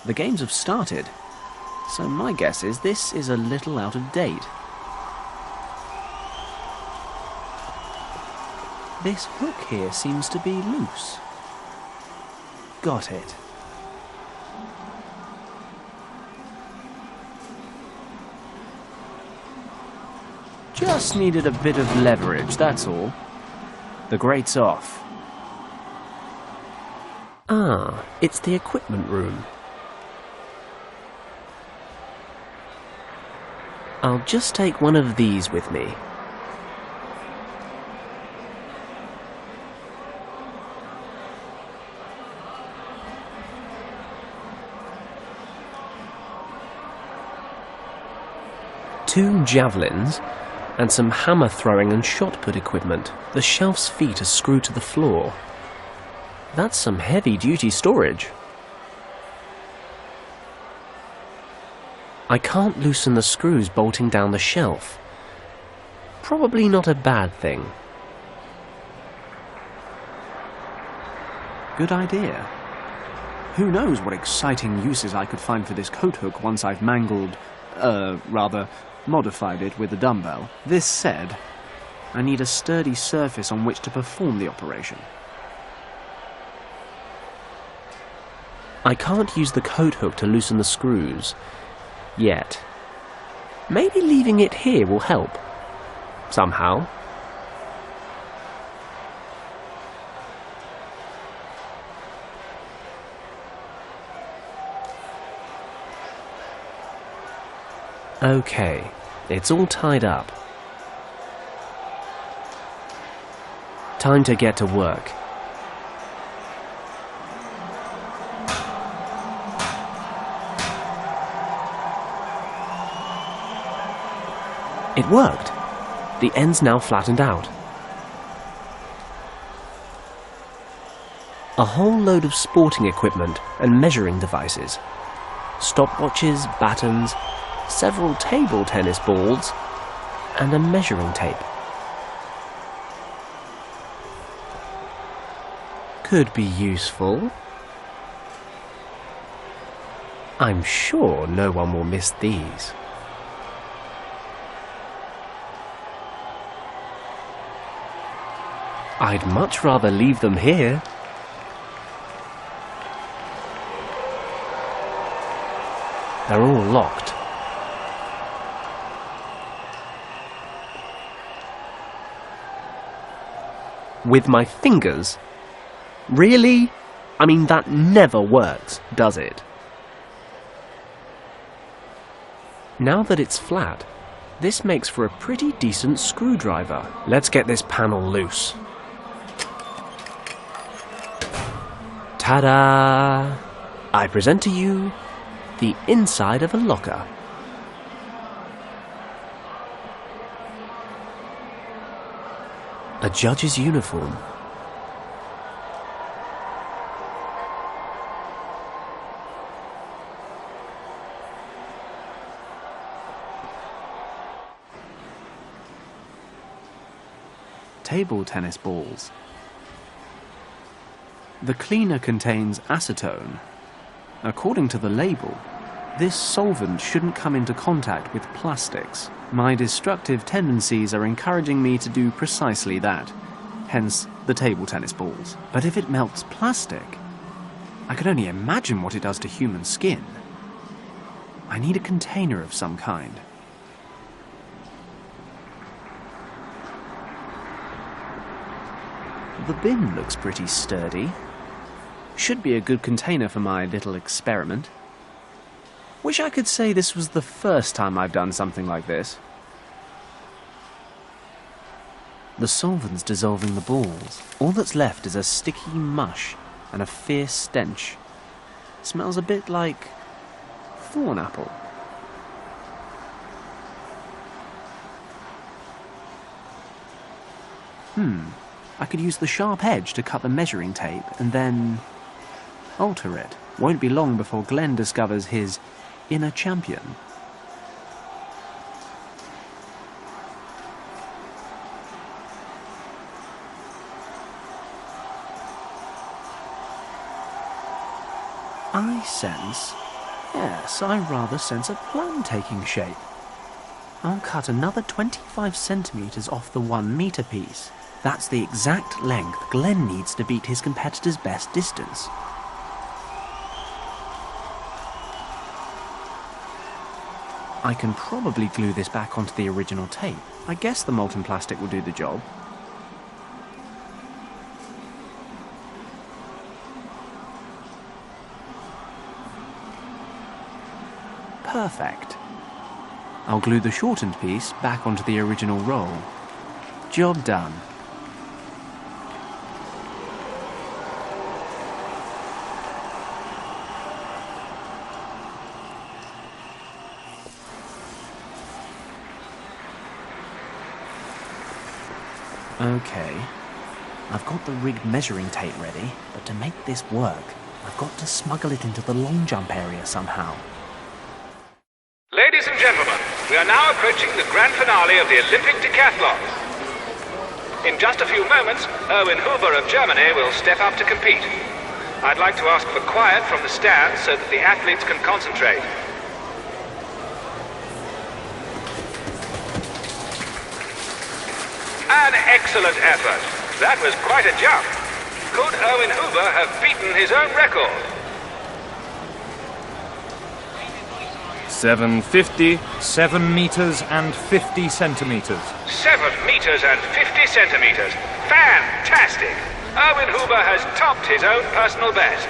The games have started, so my guess is this is a little out of date. This hook here seems to be loose. Got it. Just needed a bit of leverage, that's all. The grate's off. Ah, it's the equipment room. I'll just take one of these with me. Two javelins and some hammer throwing and shot put equipment. The shelf's feet are screwed to the floor. That's some heavy-duty storage. I can't loosen the screws bolting down the shelf. Probably not a bad thing. Good idea. Who knows what exciting uses I could find for this coat hook once I've modified it with a dumbbell. This said, I need a sturdy surface on which to perform the operation. I can't use the coat hook to loosen the screws yet. Maybe leaving it here will help. Somehow. Okay, it's all tied up. Time to get to work. It worked. The end's now flattened out. A whole load of sporting equipment and measuring devices. Stopwatches, batons, several table tennis balls, and a measuring tape. Could be useful. I'm sure no one will miss these. I'd much rather leave them here. They're all locked. With my fingers? Really? I mean, that never works, does it? Now that it's flat, this makes for a pretty decent screwdriver. Let's get this panel loose. Ta-da! I present to you the inside of a locker. A judge's uniform. Table tennis balls. The cleaner contains acetone. According to the label, this solvent shouldn't come into contact with plastics. My destructive tendencies are encouraging me to do precisely that, hence the table tennis balls. But if it melts plastic, I can only imagine what it does to human skin. I need a container of some kind. The bin looks pretty sturdy. Should be a good container for my little experiment. Wish I could say this was the first time I've done something like this. The solvent's dissolving the balls. All that's left is a sticky mush and a fierce stench. Smells a bit like thorn apple. I could use the sharp edge to cut the measuring tape and then alter it. Won't be long before Glenn discovers his inner champion. I sense Yes, I rather sense a plan taking shape. I'll cut another 25 centimetres off the 1 metre piece. That's the exact length Glenn needs to beat his competitor's best distance. I can probably glue this back onto the original tape. I guess the molten plastic will do the job. Perfect. I'll glue the shortened piece back onto the original roll. Job done. Okay, I've got the rigged measuring tape ready, but to make this work, I've got to smuggle it into the long jump area somehow. Ladies and gentlemen, we are now approaching the grand finale of the Olympic decathlon. In just a few moments, Erwin Huber of Germany will step up to compete. I'd like to ask for quiet from the stands so that the athletes can concentrate. An excellent effort. That was quite a jump. Could Erwin Huber have beaten his own record? 750. 7 meters and 50 centimeters. 7 meters and 50 centimeters. Fantastic! Erwin Huber has topped his own personal best.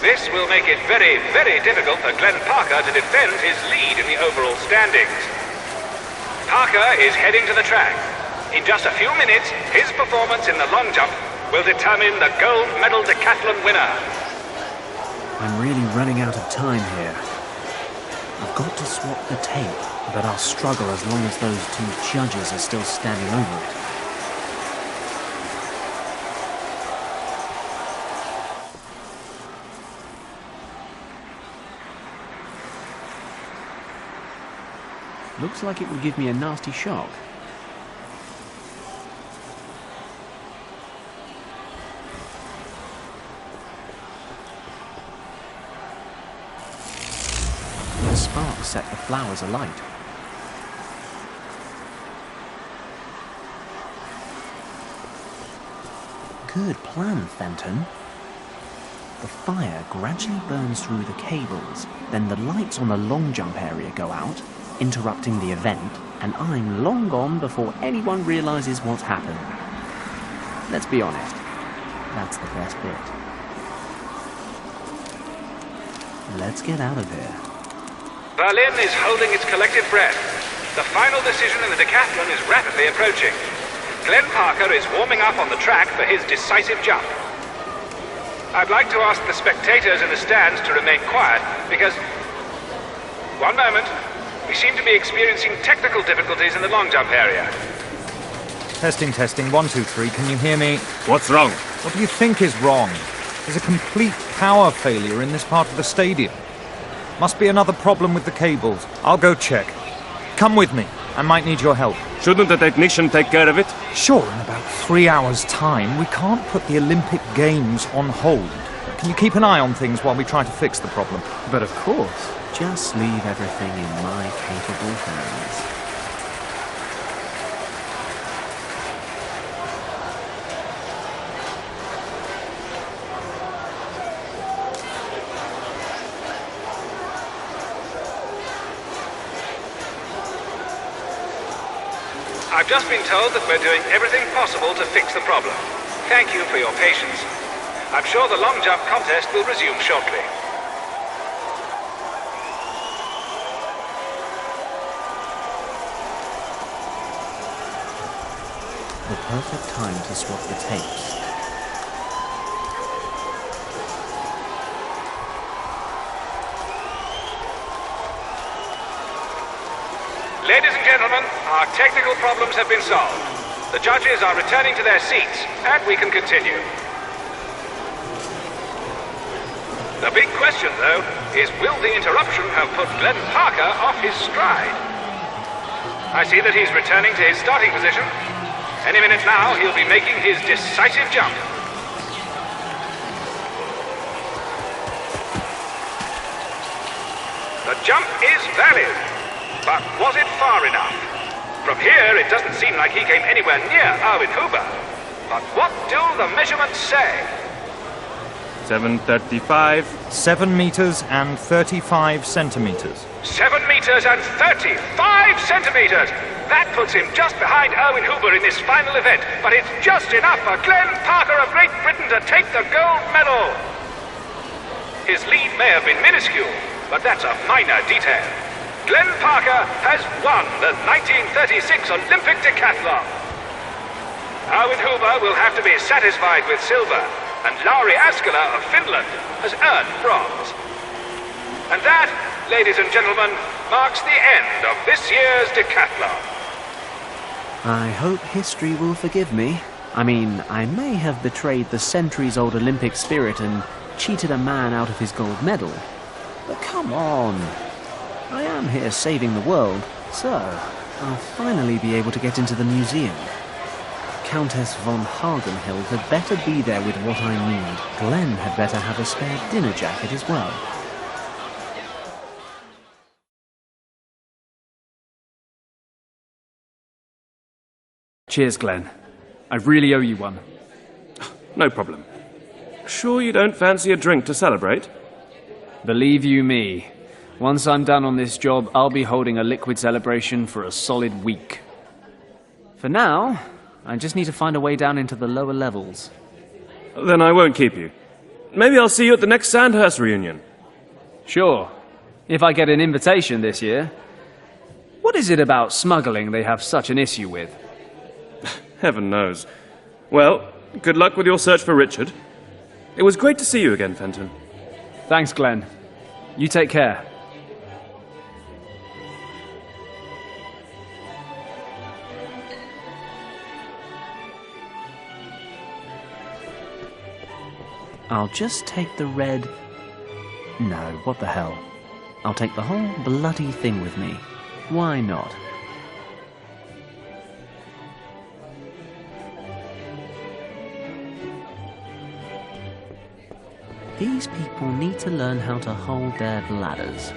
This will make it very, very difficult for Glenn Parker to defend his lead in the overall standings. Parker is heading to the track. In just a few minutes, his performance in the long jump will determine the gold medal decathlon winner. I'm really running out of time here. I've got to swap the tape, but I'll struggle as long as those 2 judges are still standing over it. Looks like it would give me a nasty shock. The sparks set the flowers alight. Good plan, Fenton. The fire gradually burns through the cables, then the lights on the long jump area go out, interrupting the event, and I'm long gone before anyone realizes what's happened. Let's be honest, that's the best bit. Let's get out of here. Berlin is holding its collective breath. The final decision in the decathlon is rapidly approaching. Glenn Parker is warming up on the track for his decisive jump. I'd like to ask the spectators in the stands to remain quiet because... One moment. We seem to be experiencing technical difficulties in the long jump area. Testing, 1, 2, 3. Can you hear me? What's wrong? What do you think is wrong? There's a complete power failure in this part of the stadium. Must be another problem with the cables. I'll go check. Come with me. I might need your help. Shouldn't the technician take care of it? Sure, in about 3 hours' time. We can't put the Olympic Games on hold. Can you keep an eye on things while we try to fix the problem? But of course, just leave everything in my capable hands. I've just been told that we're doing everything possible to fix the problem. Thank you for your patience. I'm sure the long jump contest will resume shortly. The perfect time to swap the tapes. Ladies and gentlemen, our technical problems have been solved. The judges are returning to their seats, and we can continue. The big question, though, is will the interruption have put Glenn Parker off his stride? I see that he's returning to his starting position. Any minute now, he'll be making his decisive jump. The jump is valid. But was it far enough? From here, it doesn't seem like he came anywhere near Erwin Huber. But what do the measurements say? 7:35. 7 meters and 35 centimeters. 7 meters and 35 centimeters! That puts him just behind Erwin Huber in this final event, but it's just enough for Glenn Parker of Great Britain to take the gold medal. His lead may have been minuscule, but that's a minor detail. Glenn Parker has won the 1936 Olympic decathlon. Erwin Huber will have to be satisfied with silver, and Lauri Askela of Finland has earned bronze. And that, ladies and gentlemen, marks the end of this year's decathlon. I hope history will forgive me. I mean, I may have betrayed the centuries-old Olympic spirit and cheated a man out of his gold medal. But come on. I am here saving the world, so I'll finally be able to get into the museum. Countess von Hagenhild had better be there with what I need. Glenn had better have a spare dinner jacket as well. Cheers, Glenn. I really owe you one. No problem. Sure you don't fancy a drink to celebrate? Believe you me, once I'm done on this job, I'll be holding a liquid celebration for a solid week. For now, I just need to find a way down into the lower levels. Then I won't keep you. Maybe I'll see you at the next Sandhurst reunion. Sure, if I get an invitation this year. What is it about smuggling they have such an issue with? Heaven knows. Well, good luck with your search for Richard. It was great to see you again, Fenton. Thanks, Glenn. You take care. I'll just take the red... No, what the hell. I'll take the whole bloody thing with me. Why not? These people need to learn how to hold their bladders.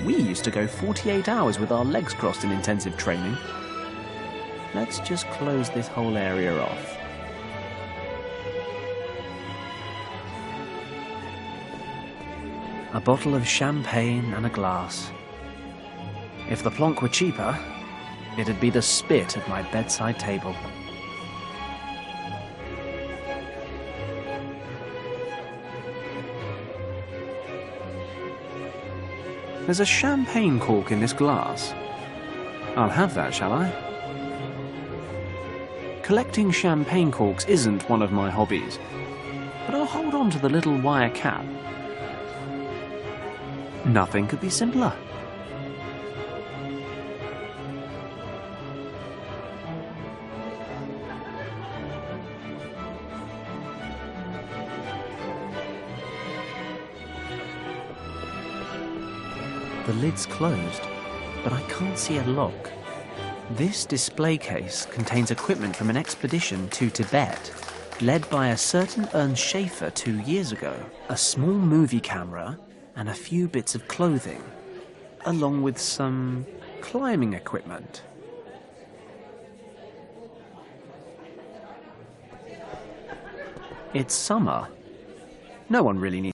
We used to go 48 hours with our legs crossed in intensive training. Let's just close this whole area off. A bottle of champagne and a glass. If the plonk were cheaper, it'd be the spit at my bedside table. There's a champagne cork in this glass. I'll have that, shall I? Collecting champagne corks isn't one of my hobbies, but I'll hold on to the little wire cap. Nothing could be simpler. The lid's closed, but I can't see a lock. This display case contains equipment from an expedition to Tibet, led by a certain Ernst Schaefer 2 years ago. A small movie camera and a few bits of clothing, along with some climbing equipment. It's summer. No one really needs